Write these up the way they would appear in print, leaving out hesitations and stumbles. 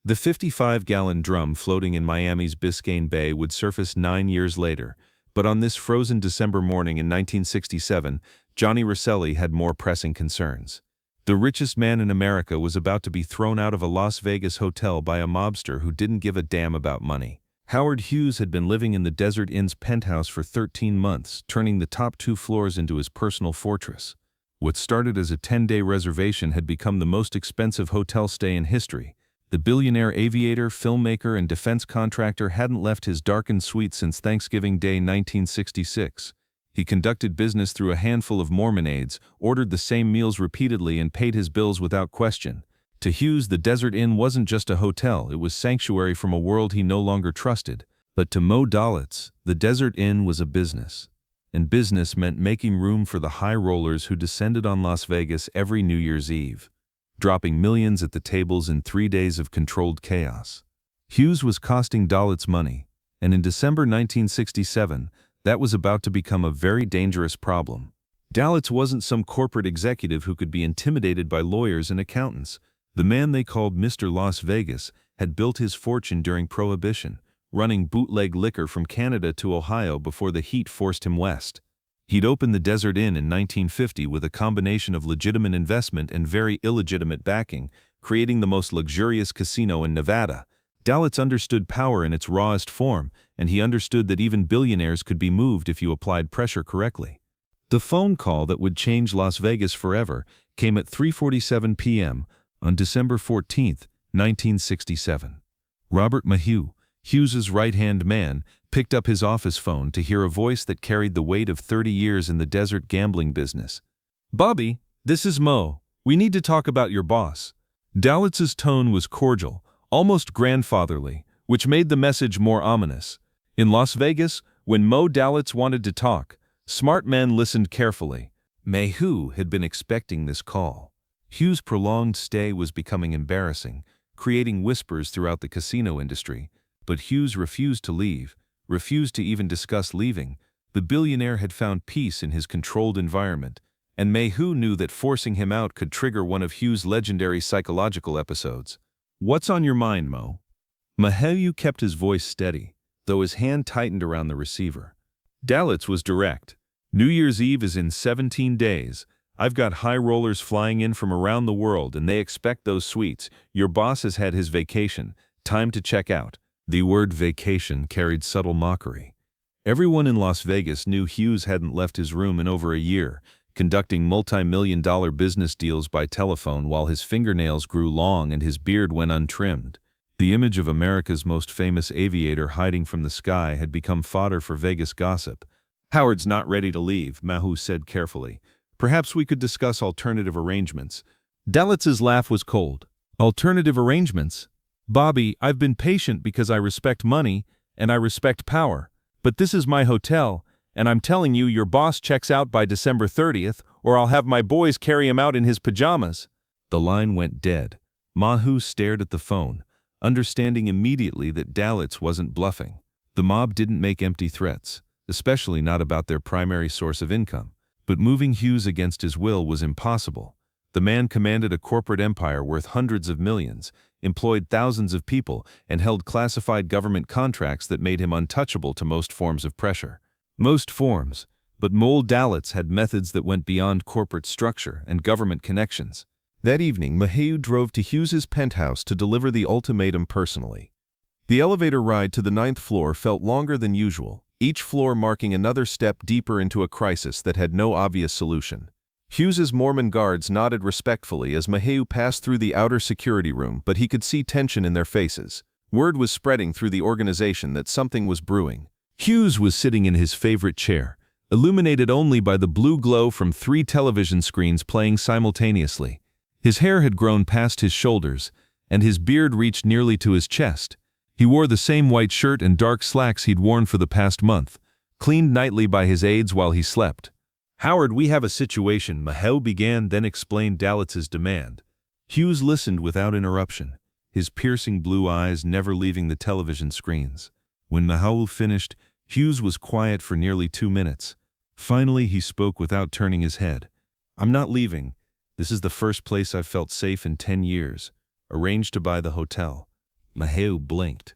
The 55-gallon drum floating in Miami's Biscayne Bay would surface 9 years later, but on this frozen December morning in 1967, Johnny Roselli had more pressing concerns. The richest man in America was about to be thrown out of a Las Vegas hotel by a mobster who didn't give a damn about money. Howard Hughes had been living in the Desert Inn's penthouse for 13 months, turning the top 2 floors into his personal fortress. What started as a 10-day reservation had become the most expensive hotel stay in history. The billionaire aviator, filmmaker, and defense contractor hadn't left his darkened suite since Thanksgiving Day 1966. He conducted business through a handful of Mormonades, ordered the same meals repeatedly, and paid his bills without question. To Hughes, the Desert Inn wasn't just a hotel, it was sanctuary from a world he no longer trusted. But to Moe Dalitz, the Desert Inn was a business. And business meant making room for the high rollers who descended on Las Vegas every New Year's Eve, dropping millions at the tables in 3 days of controlled chaos. Hughes was costing Dalitz money, and in December 1967, that was about to become a very dangerous problem. Dalitz wasn't some corporate executive who could be intimidated by lawyers and accountants. The man they called Mr. Las Vegas had built his fortune during Prohibition, running bootleg liquor from Canada to Ohio before the heat forced him west. He'd opened the Desert Inn in 1950 with a combination of legitimate investment and very illegitimate backing, creating the most luxurious casino in Nevada. Dalitz understood power in its rawest form, and he understood that even billionaires could be moved if you applied pressure correctly. The phone call that would change Las Vegas forever came at 3:47 p.m. on December 14, 1967. Robert Moe, Hughes's right-hand man, picked up his office phone to hear a voice that carried the weight of 30 years in the desert gambling business. "Bobby, this is Moe. We need to talk about your boss." Dalitz's tone was cordial, almost grandfatherly, which made the message more ominous. In Las Vegas, when Moe Dalitz wanted to talk, smart men listened carefully. Moe had been expecting this call. Hughes' prolonged stay was becoming embarrassing, creating whispers throughout the casino industry. But Hughes refused to leave, refused to even discuss leaving. The billionaire had found peace in his controlled environment, and Moe knew that forcing him out could trigger one of Hughes' legendary psychological episodes. "What's on your mind, Moe?" Moe kept his voice steady, though his hand tightened around the receiver. Dalitz was direct. "New Year's Eve is in 17 days. I've got high rollers flying in from around the world, and they expect those suites. Your boss has had his vacation. Time to check out." The word vacation carried subtle mockery. Everyone in Las Vegas knew Hughes hadn't left his room in over a year, conducting multi-million-dollar business deals by telephone while his fingernails grew long and his beard went untrimmed. The image of America's most famous aviator hiding from the sky had become fodder for Vegas gossip. "Howard's not ready to leave," Moe said carefully. "Perhaps we could discuss alternative arrangements." Dalitz's laugh was cold. "Alternative arrangements? Bobby, I've been patient because I respect money and I respect power. But this is my hotel, and I'm telling you your boss checks out by December 30th, or I'll have my boys carry him out in his pajamas." The line went dead. Moe stared at the phone, understanding immediately that Dalitz wasn't bluffing. The mob didn't make empty threats, especially not about their primary source of income. But moving Hughes against his will was impossible. The man commanded a corporate empire worth hundreds of millions, employed thousands of people, and held classified government contracts that made him untouchable to most forms of pressure. Most forms, but Moe Dalitz had methods that went beyond corporate structure and government connections. That evening, Moe drove to Hughes's penthouse to deliver the ultimatum personally. The elevator ride to the 9th floor felt longer than usual, each floor marking another step deeper into a crisis that had no obvious solution. Hughes's Mormon guards nodded respectfully as Moe passed through the outer security room, but he could see tension in their faces. Word was spreading through the organization that something was brewing. Hughes was sitting in his favorite chair, illuminated only by the blue glow from 3 television screens playing simultaneously. His hair had grown past his shoulders, and his beard reached nearly to his chest. He wore the same white shirt and dark slacks he'd worn for the past month, cleaned nightly by his aides while he slept. "Howard, we have a situation," Moe began, then explained Dalitz's demand. Hughes listened without interruption, his piercing blue eyes never leaving the television screens. When Moe finished, Hughes was quiet for nearly 2 minutes. Finally, he spoke without turning his head. "I'm not leaving. This is the first place I've felt safe in 10 years. Arranged to buy the hotel. Maheu blinked.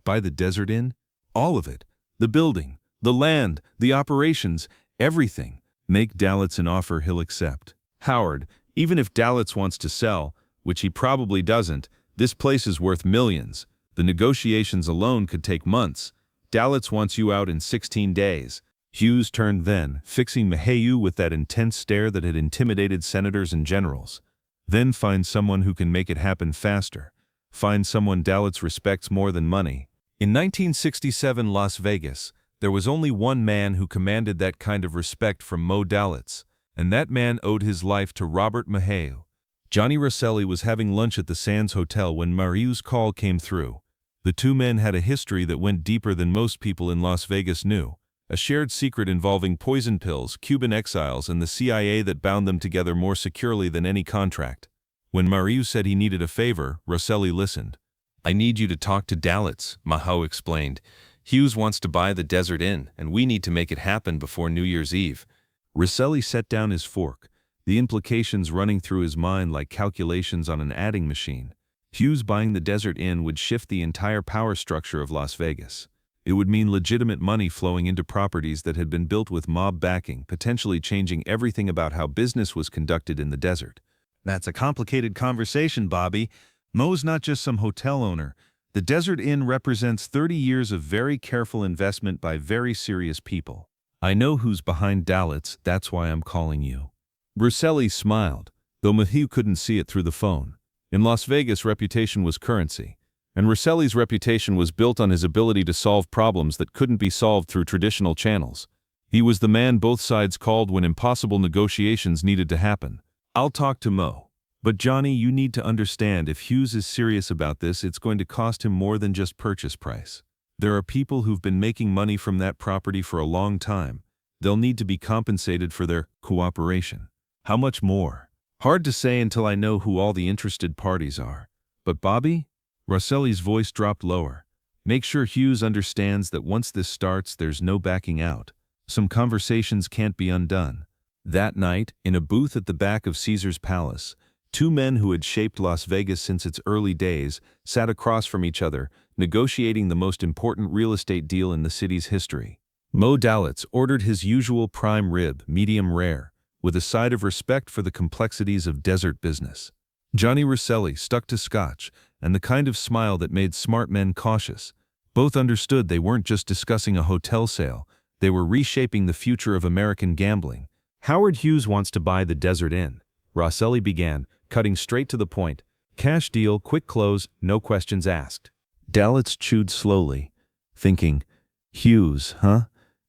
Buy the Desert Inn? All of it. The building, the land, the operations, everything. Make Dalitz an offer he'll accept. Howard, even if Dalitz wants to sell, which he probably doesn't, this place is worth millions. The negotiations alone could take months. Dalitz wants you out in 16 days. Hughes turned then, fixing Maheu with that intense stare that had intimidated senators and generals. Then find someone who can make it happen faster. Find someone Dalitz respects more than money. In 1967 Las Vegas, there was only one man who commanded that kind of respect from Moe Dalitz, and that man owed his life to Robert Maheu. Johnny Roselli was having lunch at the Sands Hotel when Maheu's call came through. The two men had a history that went deeper than most people in Las Vegas knew, a shared secret involving poison pills, Cuban exiles, and the CIA that bound them together more securely than any contract. When Maheu said he needed a favor, Rosselli listened. "I need you to talk to Dalitz," Maheu explained. "Hughes wants to buy the Desert Inn, and we need to make it happen before New Year's Eve." Rosselli set down his fork, the implications running through his mind like calculations on an adding machine. Hughes buying the Desert Inn would shift the entire power structure of Las Vegas. It would mean legitimate money flowing into properties that had been built with mob backing, potentially changing everything about how business was conducted in the desert. "That's a complicated conversation, Bobby. Moe's not just some hotel owner. The Desert Inn represents 30 years of very careful investment by very serious people. I know who's behind Dalitz, that's why I'm calling you." Rosselli smiled, though Maheu couldn't see it through the phone. In Las Vegas, reputation was currency, and Rosselli's reputation was built on his ability to solve problems that couldn't be solved through traditional channels. He was the man both sides called when impossible negotiations needed to happen. "I'll talk to Moe. But Johnny, you need to understand, if Hughes is serious about this, it's going to cost him more than just purchase price. There are people who've been making money from that property for a long time. They'll need to be compensated for their cooperation. How much more? Hard to say until I know who all the interested parties are. But Bobby?" Rosselli's voice dropped lower. "Make sure Hughes understands that once this starts, there's no backing out. Some conversations can't be undone." That night, in a booth at the back of Caesar's Palace, two men who had shaped Las Vegas since its early days sat across from each other, negotiating the most important real estate deal in the city's history. Moe Dalitz ordered his usual prime rib, medium rare, with a side of respect for the complexities of desert business. Johnny Roselli stuck to scotch, and the kind of smile that made smart men cautious. Both understood they weren't just discussing a hotel sale, they were reshaping the future of American gambling. "Howard Hughes wants to buy the Desert Inn," Rosselli began, cutting straight to the point. "Cash deal, quick close, no questions asked." Dalitz chewed slowly, thinking, "Hughes, huh?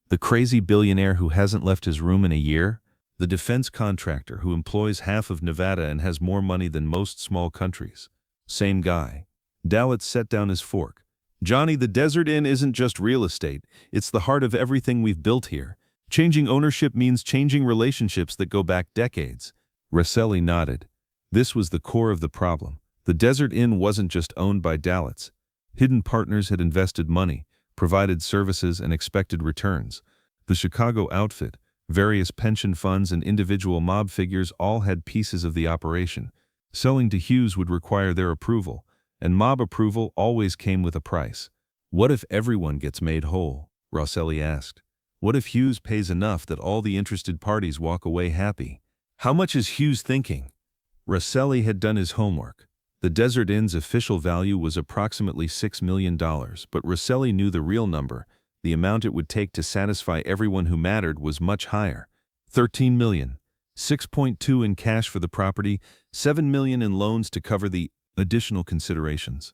The crazy billionaire who hasn't left his room in a year? The defense contractor who employs half of Nevada and has more money than most small countries. Same guy." Dalitz set down his fork. "Johnny, the Desert Inn isn't just real estate. It's the heart of everything we've built here. Changing ownership means changing relationships that go back decades." Rosselli nodded. This was the core of the problem. The Desert Inn wasn't just owned by Dalitz. Hidden partners had invested money, provided services, and expected returns. The Chicago outfit, various pension funds, and individual mob figures all had pieces of the operation. Selling to Hughes would require their approval, and mob approval always came with a price. "What if everyone gets made whole?" Rosselli asked. "What if Hughes pays enough that all the interested parties walk away happy?" "How much is Hughes thinking?" Rosselli had done his homework. The Desert Inn's official value was approximately $6 million, but Rosselli knew the real number. The amount it would take to satisfy everyone who mattered was much higher. 13 million. 6.2 in cash for the property, 7 million in loans to cover the additional considerations.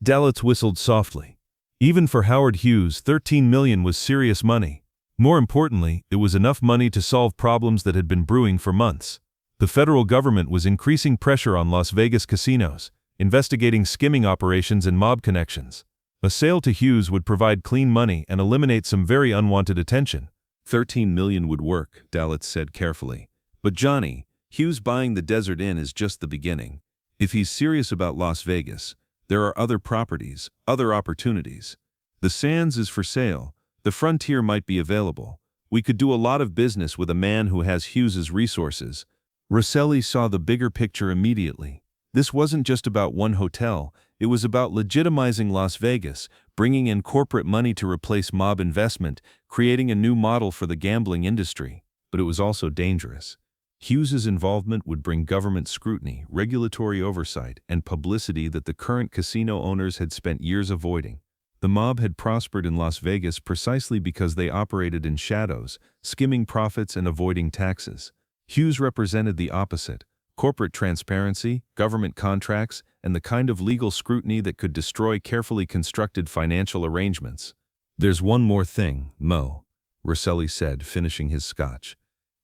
Dalitz whistled softly. Even for Howard Hughes, 13 million was serious money. More importantly, it was enough money to solve problems that had been brewing for months. The federal government was increasing pressure on Las Vegas casinos, investigating skimming operations and mob connections. A sale to Hughes would provide clean money and eliminate some very unwanted attention. 13 million would work, Dalitz said carefully. But Johnny, Hughes buying the Desert Inn is just the beginning. If he's serious about Las Vegas, there are other properties, other opportunities. The Sands is for sale. The Frontier might be available. We could do a lot of business with a man who has Hughes's resources. Rosselli saw the bigger picture immediately. This wasn't just about one hotel, It was about legitimizing Las Vegas, bringing in corporate money to replace mob investment, creating a new model for the gambling industry. But it was also dangerous. Hughes's involvement would bring government scrutiny, regulatory oversight, and publicity that the current casino owners had spent years avoiding. The mob had prospered in Las Vegas precisely because they operated in shadows, skimming profits and avoiding taxes. Hughes represented the opposite: corporate transparency, government contracts, and the kind of legal scrutiny that could destroy carefully constructed financial arrangements. "There's one more thing, Moe," Rosselli said, finishing his scotch.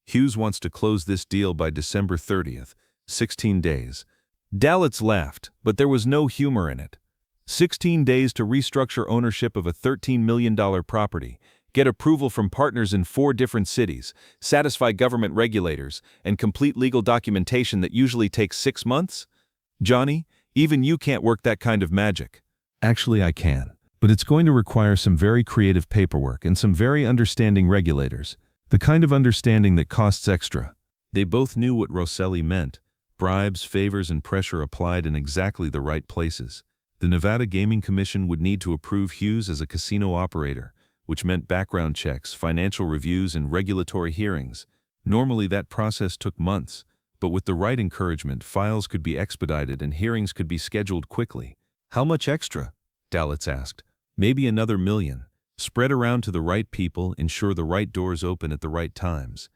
"Hughes wants to close this deal by December 30th, 16 days. Dalitz laughed, but there was no humor in it. 16 days to restructure ownership of a $13 million property, get approval from partners in 4 different cities, satisfy government regulators, and complete legal documentation that usually takes 6 months? Johnny, even you can't work that kind of magic." "Actually, I can. But it's going to require some very creative paperwork and some very understanding regulators. The kind of understanding that costs extra." They both knew what Rosselli meant: bribes, favors, and pressure applied in exactly the right places. The Nevada Gaming Commission would need to approve Hughes as a casino operator, which meant background checks, financial reviews, and regulatory hearings. Normally that process took months, but with the right encouragement, files could be expedited and hearings could be scheduled quickly. "How much extra?" Dalitz asked. "Maybe another $1 million. Spread around to the right people, ensure the right doors open at the right times."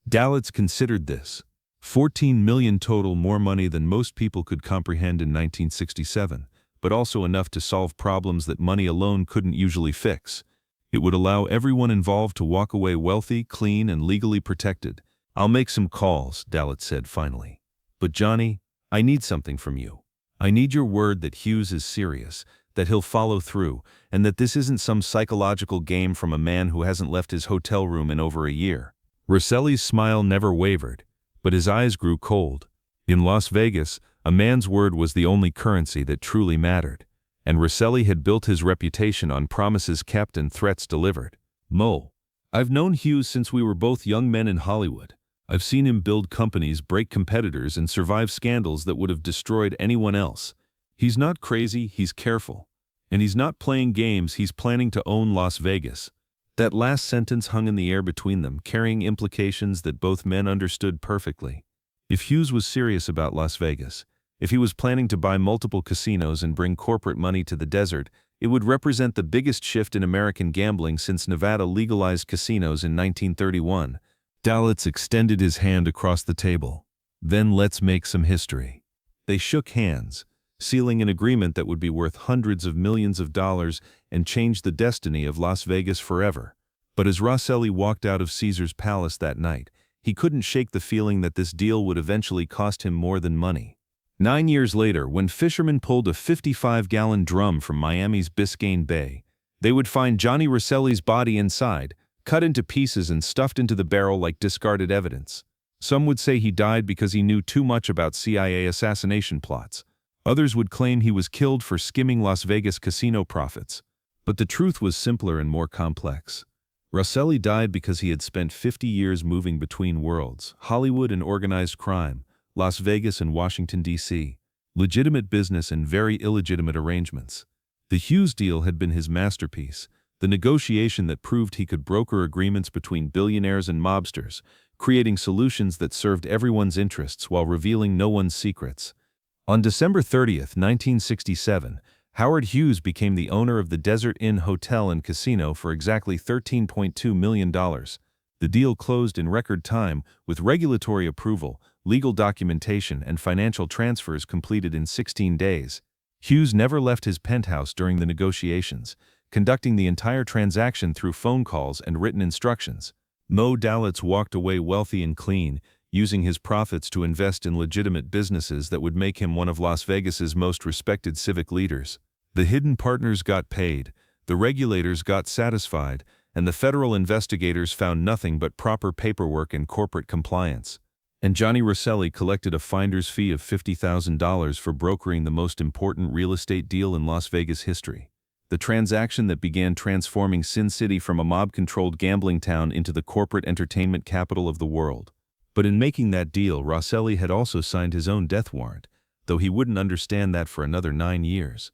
Dalitz considered this. 14 million total, more money than most people could comprehend in 1967, but also enough to solve problems that money alone couldn't usually fix. It would allow everyone involved to walk away wealthy, clean, and legally protected. "I'll make some calls," Dalitz said finally. "But Johnny, I need something from you. I need your word that Hughes is serious, that he'll follow through, and that this isn't some psychological game from a man who hasn't left his hotel room in over a year." Rosselli's smile never wavered, but his eyes grew cold. In Las Vegas, a man's word was the only currency that truly mattered, and Rosselli had built his reputation on promises kept and threats delivered. "Moe, I've known Hughes since we were both young men in Hollywood. I've seen him build companies, break competitors, and survive scandals that would have destroyed anyone else. He's not crazy, he's careful. And he's not playing games, he's planning to own Las Vegas." That last sentence hung in the air between them, carrying implications that both men understood perfectly. If Hughes was serious about Las Vegas, if he was planning to buy multiple casinos and bring corporate money to the desert, it would represent the biggest shift in American gambling since Nevada legalized casinos in 1931. Dalitz extended his hand across the table. "Then let's make some history." They shook hands, sealing an agreement that would be worth hundreds of millions of dollars and change the destiny of Las Vegas forever. But as Rosselli walked out of Caesar's palace that night, he couldn't shake the feeling that this deal would eventually cost him more than money. 9 years later, when fishermen pulled a 55-gallon drum from Miami's Biscayne Bay, they would find Johnny Roselli's body inside, cut into pieces and stuffed into the barrel like discarded evidence. Some would say he died because he knew too much about CIA assassination plots. Others would claim he was killed for skimming Las Vegas casino profits. But the truth was simpler and more complex. Rosselli died because he had spent 50 years moving between worlds: Hollywood and organized crime, Las Vegas and Washington, D.C., legitimate business and very illegitimate arrangements. The Hughes deal had been his masterpiece, the negotiation that proved he could broker agreements between billionaires and mobsters, creating solutions that served everyone's interests while revealing no one's secrets. On December 30th, 1967, Howard Hughes became the owner of the Desert Inn Hotel and Casino for exactly $13.2 million. The deal closed in record time, with regulatory approval, legal documentation, and financial transfers completed in 16 days. Hughes never left his penthouse during the negotiations, conducting the entire transaction through phone calls and written instructions. Moe Dalitz walked away wealthy and clean, using his profits to invest in legitimate businesses that would make him one of Las Vegas's most respected civic leaders. The hidden partners got paid, the regulators got satisfied, and the federal investigators found nothing but proper paperwork and corporate compliance. And Johnny Roselli collected a finder's fee of $50,000 for brokering the most important real estate deal in Las Vegas history. The transaction that began transforming Sin City from a mob-controlled gambling town into the corporate entertainment capital of the world. But in making that deal, Rosselli had also signed his own death warrant, though he wouldn't understand that for another 9 years.